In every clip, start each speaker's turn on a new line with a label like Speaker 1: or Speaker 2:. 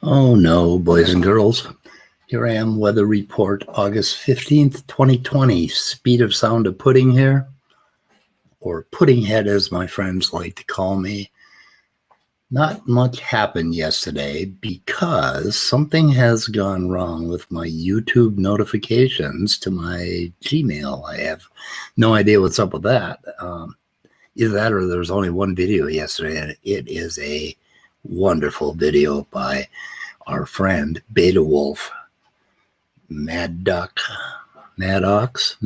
Speaker 1: Oh no, boys and girls. Here I am, weather report, August 15th, 2020. Speed of sound of pudding here, or pudding head as my friends like to call me. Not much happened yesterday because something has gone wrong with my YouTube notifications to my Gmail. I have no idea what's up with that. Either that or there's only one video yesterday, and it is a wonderful video by our friend Beta Wolf, Mad Duck Ox,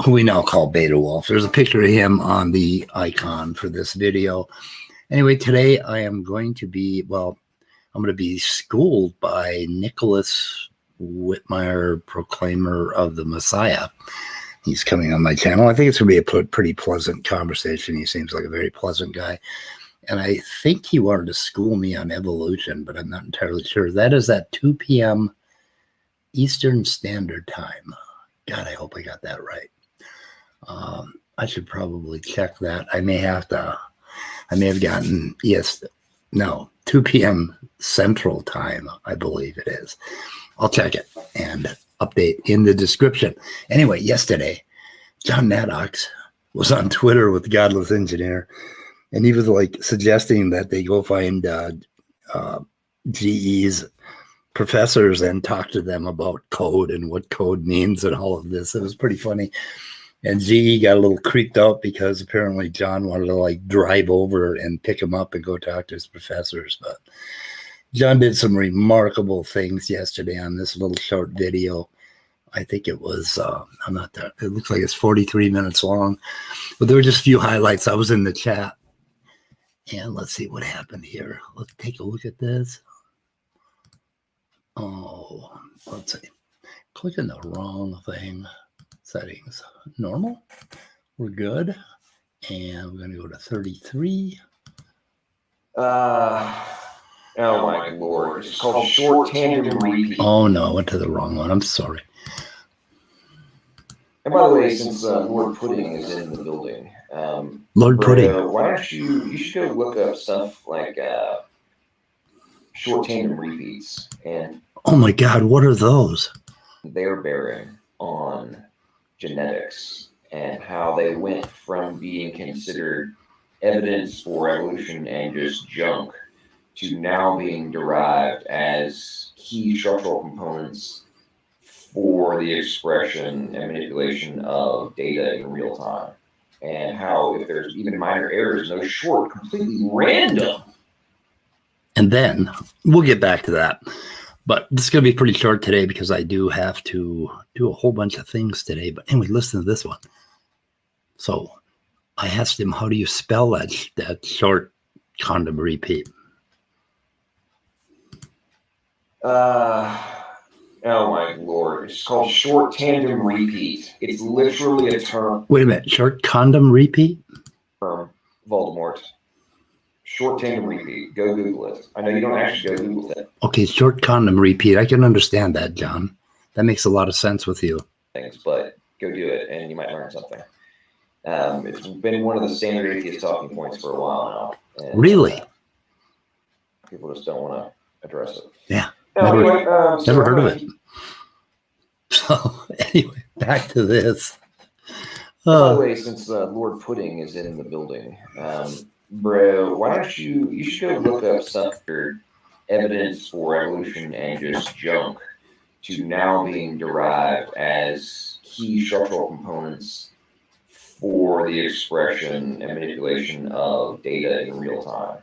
Speaker 1: who we now call Beta Wolf. There's a picture of him on the icon for this video. Anyway, today I am going to be, I'm going to be schooled by Nicholas Whitmire, Proclaimer of the Messiah. He's coming on my channel. I think it's going to be a pretty pleasant conversation. He seems like a very pleasant guy. And I think he wanted to school me on evolution, but I'm not entirely sure. That is at 2 p.m. Eastern Standard Time. God, I hope I got that right. I should probably check that. I may have gotten, 2 p.m. Central Time, I believe it is. I'll check it and update in the description. Anyway, yesterday, John Maddox was on Twitter with Godless Engineer, and he was like suggesting that they go find GE's professors and talk to them about code and what code means and all of this. It was pretty funny. And GE got a little creeped out because apparently John wanted to like drive over and pick him up and go talk to his professors. But John did some remarkable things yesterday on this little short video. I think it was, it looks like it's 43 minutes long, but there were just a few highlights. I was in the chat. And let's see what happened here. Let's take a look at this. Oh, let's see. Clicking the wrong thing. Settings. Normal. We're good. And we're going to go to 33.
Speaker 2: Oh my lord. It's called short tandem repeat.
Speaker 1: Oh no, I went to the wrong one. I'm sorry.
Speaker 2: And by the way, since Lord Pudding is in the building,
Speaker 1: Lord Pudding,
Speaker 2: why don't you should go look up stuff like short tandem repeats, and
Speaker 1: oh my god, what are those?
Speaker 2: They're bearing on genetics and how they went from being considered evidence for evolution and just junk to now being derived as key structural components for the expression and manipulation of data in real time. And how, if there's even minor errors, those short, completely random.
Speaker 1: And then we'll get back to that. But this is going to be pretty short today because I do have to do a whole bunch of things today. But anyway, listen to this one. So I asked him, how do you spell that short condom repeat?
Speaker 2: Oh my lord. It's called short tandem repeat. It's literally a term.
Speaker 1: Wait a minute. Short condom repeat?
Speaker 2: From Voldemort. Short tandem repeat. Go Google it. I know you don't actually go Google it.
Speaker 1: Okay, short condom repeat. I can understand that, John. That makes a lot of sense with you.
Speaker 2: Things, but go do it and you might learn something. It's been one of the standard atheist talking points for a while now. And,
Speaker 1: really?
Speaker 2: People just don't want to address it.
Speaker 1: Yeah.
Speaker 2: No,
Speaker 1: never heard of it. So anyway, back to this.
Speaker 2: By the way, since Lord Pudding is in the building, bro, why don't you should go look up stuff for evidence for evolution and just junk to now being derived as key structural components for the expression and manipulation of data in real time.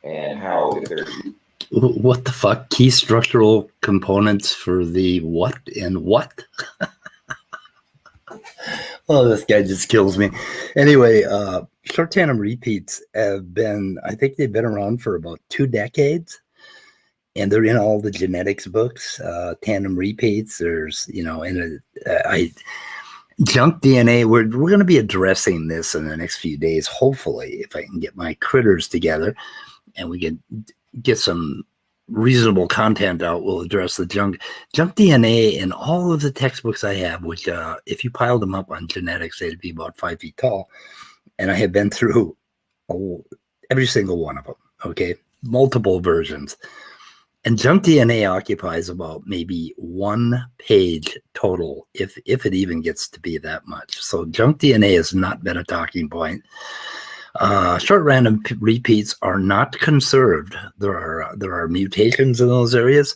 Speaker 2: And how, if there's...
Speaker 1: What the fuck? Key structural components for the what and what? Oh, this guy just kills me. Anyway, short tandem repeats have been, I think they've been around for about 2 decades. And they're in all the genetics books, tandem repeats. There's, junk DNA. We're going to be addressing this in the next few days, hopefully, if I can get my critters together and we can get some reasonable content out. We'll address the junk DNA in all of the textbooks I have, which if you piled them up on genetics, they'd be about 5 feet tall. And I have been through every single one of them. Okay, multiple versions. And junk DNA occupies about maybe 1 page total, if it even gets to be that much. So junk DNA has not been a talking point. Short random repeats are not conserved. There are mutations in those areas.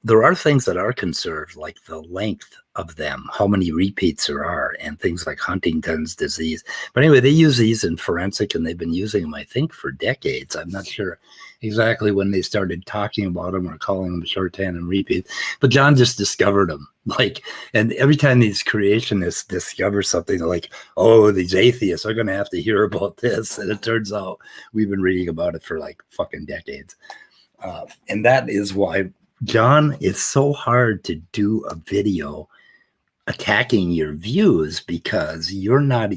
Speaker 1: There are things that are conserved, like the length of them, how many repeats there are, and things like Huntington's disease. But anyway, they use these in forensic, and they've been using them, I think, for decades. I'm not sure exactly when they started talking about them or calling them short tandem repeats. But John just discovered them. And every time these creationists discover something, they're like, oh, these atheists are going to have to hear about this. And it turns out we've been reading about it for like fucking decades. And that is why, John, it's so hard to do a video attacking your views, because you got to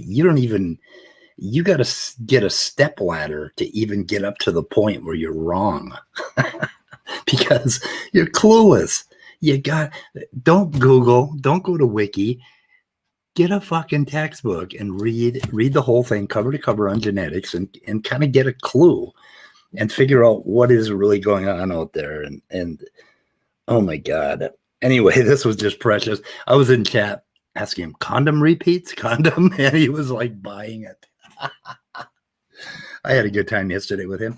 Speaker 1: get a step ladder to even get up to the point where you're wrong. Because you're clueless. Don't Google, don't go to Wiki, get a fucking textbook and read the whole thing cover to cover on genetics, and kind of get a clue and figure out what is really going on out there. And oh my God. Anyway, this was just precious. I was in chat asking him, condom repeats, condom, and he was like buying it. I had a good time yesterday with him.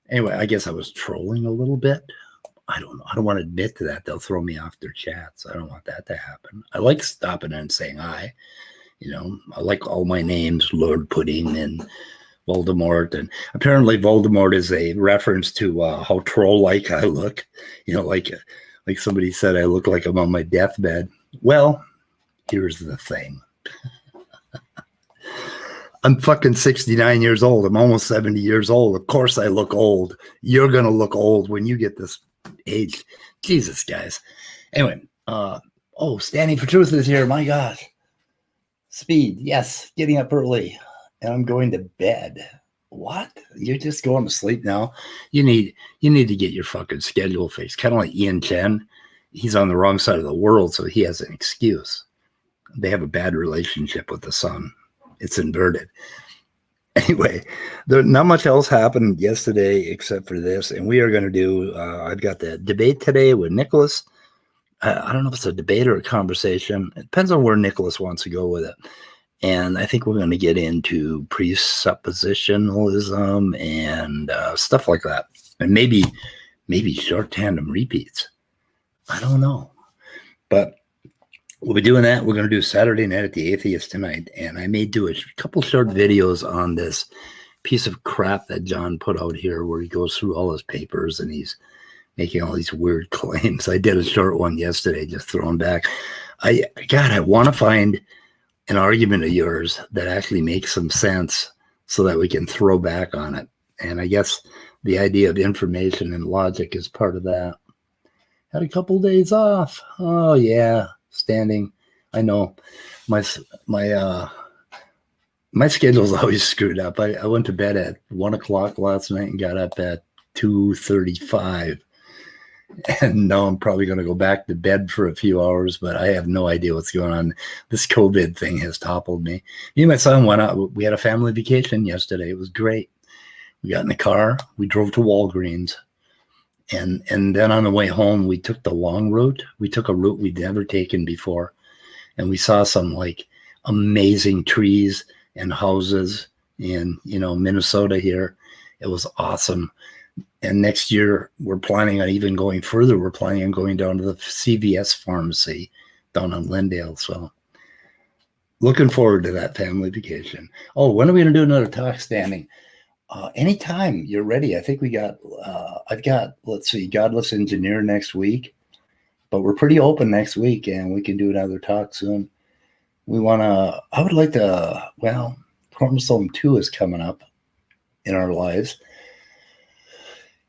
Speaker 1: Anyway, I guess I was trolling a little bit. I don't know. I don't want to admit to that. They'll throw me off their chats. I don't want that to happen. I like stopping and saying hi. I like all my names, Lord Pudding and Voldemort. And apparently Voldemort is a reference to how troll-like I look. Like somebody said, I look like I'm on my deathbed. Well, here's the thing. I'm fucking 69 years old. I'm almost 70 years old. Of course I look old. You're going to look old when you get this age. Jesus, guys. Anyway, Standing for Truth is here. My God. Speed. Yes. Getting up early. And I'm going to bed. What? You're just going to sleep now? You need to get your fucking schedule fixed. Kind of like Ian Chen. He's on the wrong side of the world, so he has an excuse. They have a bad relationship with the sun. It's inverted. Anyway, not much else happened yesterday except for this, and we are going to do, I've got the debate today with Nicholas. I don't know if it's a debate or a conversation. It depends on where Nicholas wants to go with it. And I think we're going to get into presuppositionalism and stuff like that. And maybe short tandem repeats. I don't know. But we'll be doing that. We're going to do Saturday Night at the Atheist tonight. And I may do a couple short videos on this piece of crap that John put out here, where he goes through all his papers and he's making all these weird claims. I did a short one yesterday, just throwing back. I want to find an argument of yours that actually makes some sense so that we can throw back on it. And I guess the idea of information and logic is part of that. Had a couple days off. Oh yeah, standing. I know my schedule's always screwed up. I went to bed at 1 o'clock last night and got up at 2:35. And now I'm probably going to go back to bed for a few hours, but I have no idea what's going on. This COVID thing has toppled me. Me and my son went out. We had a family vacation yesterday. It was great. We got in the car. We drove to Walgreens. And then on the way home, we took the long route. We took a route we'd never taken before. And we saw some like amazing trees and houses in, Minnesota here. It was awesome. And next year, we're planning on even going further. We're planning on going down to the CVS pharmacy down on Lindale. So looking forward to that family vacation. Oh, when are we going to do another talk standing? Anytime you're ready. I think I've got, let's see, Godless Engineer next week. But we're pretty open next week, and we can do another talk soon. I would like to, Chromosome 2 is coming up in our lives.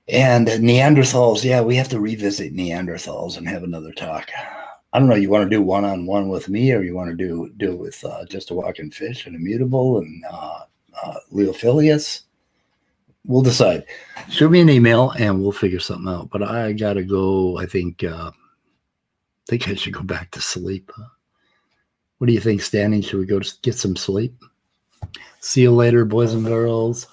Speaker 1: And Neanderthals, yeah, we have to revisit Neanderthals and have another talk. I don't know, you want to do one-on-one with me, or you want to do it with Just a Walking Fish and Immutable and Leophilius? We'll decide. Shoot me an email and we'll figure something out. But I got to go, I think I should go back to sleep. What do you think, Standing? Should we go get some sleep? See you later, boys and girls.